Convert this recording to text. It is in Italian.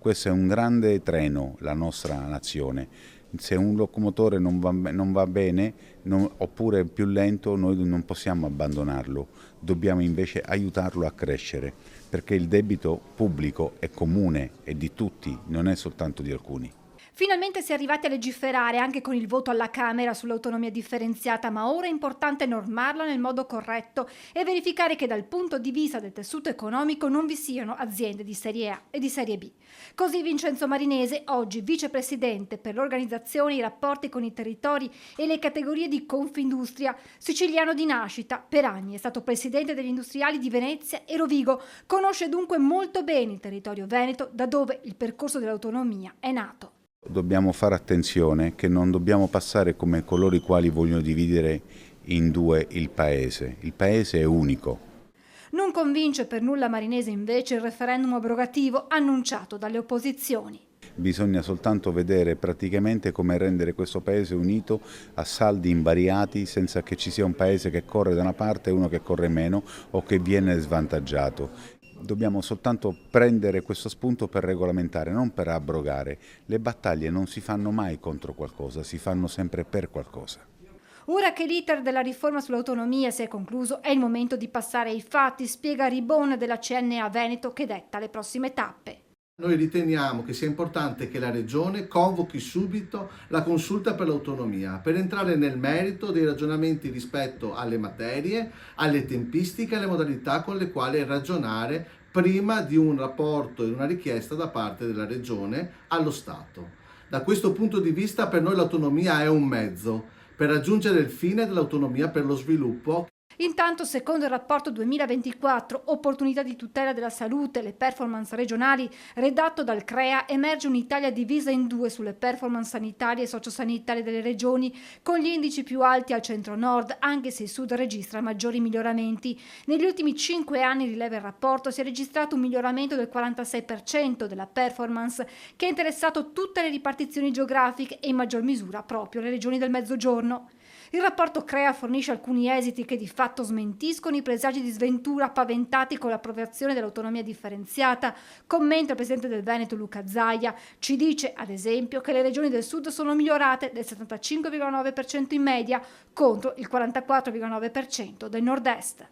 Questo è un grande treno, la nostra nazione. Se un locomotore non va bene oppure è più lento, noi non possiamo abbandonarlo, dobbiamo invece aiutarlo a crescere, perché il debito pubblico è comune, è di tutti, non è soltanto di alcuni. Finalmente si è arrivati a legiferare anche con il voto alla Camera sull'autonomia differenziata, ma ora è importante normarla nel modo corretto e verificare che dal punto di vista del tessuto economico non vi siano aziende di serie A e di serie B. Così Vincenzo Marinese, oggi vicepresidente per l'organizzazione e i rapporti con i territori e le categorie di Confindustria, siciliano di nascita, per anni è stato presidente degli industriali di Venezia e Rovigo, conosce dunque molto bene il territorio veneto, da dove il percorso dell'autonomia è nato. Dobbiamo fare attenzione che non dobbiamo passare come coloro i quali vogliono dividere in due il paese. Il paese è unico. Non convince per nulla Marinese invece il referendum abrogativo annunciato dalle opposizioni. Bisogna soltanto vedere praticamente come rendere questo paese unito a saldi invariati senza che ci sia un paese che corre da una parte e uno che corre meno o che viene svantaggiato. Dobbiamo soltanto prendere questo spunto per regolamentare, non per abrogare. Le battaglie non si fanno mai contro qualcosa, si fanno sempre per qualcosa. Ora che l'iter della riforma sull'autonomia si è concluso, è il momento di passare ai fatti, spiega Ribon della CNA Veneto che detta le prossime tappe. Noi riteniamo che sia importante che la Regione convochi subito la consulta per l'autonomia per entrare nel merito dei ragionamenti rispetto alle materie, alle tempistiche e alle modalità con le quali ragionare prima di un rapporto e una richiesta da parte della Regione allo Stato. Da questo punto di vista per noi l'autonomia è un mezzo per raggiungere il fine dell'autonomia per lo sviluppo. Intanto, secondo il rapporto 2024 Opportunità di tutela della salute e le performance regionali, redatto dal CREA, emerge un'Italia divisa in due sulle performance sanitarie e sociosanitarie delle regioni, con gli indici più alti al centro-nord, anche se il sud registra maggiori miglioramenti. Negli ultimi 5 anni, rileva il rapporto, si è registrato un miglioramento del 46% della performance, che ha interessato tutte le ripartizioni geografiche e in maggior misura proprio le regioni del Mezzogiorno. Il rapporto CREA fornisce alcuni esiti che di fatto smentiscono i presagi di sventura paventati con l'approvazione dell'autonomia differenziata. Commenta il presidente del Veneto Luca Zaia, ci dice ad esempio che le regioni del sud sono migliorate del 75,9% in media contro il 44,9% del nord-est.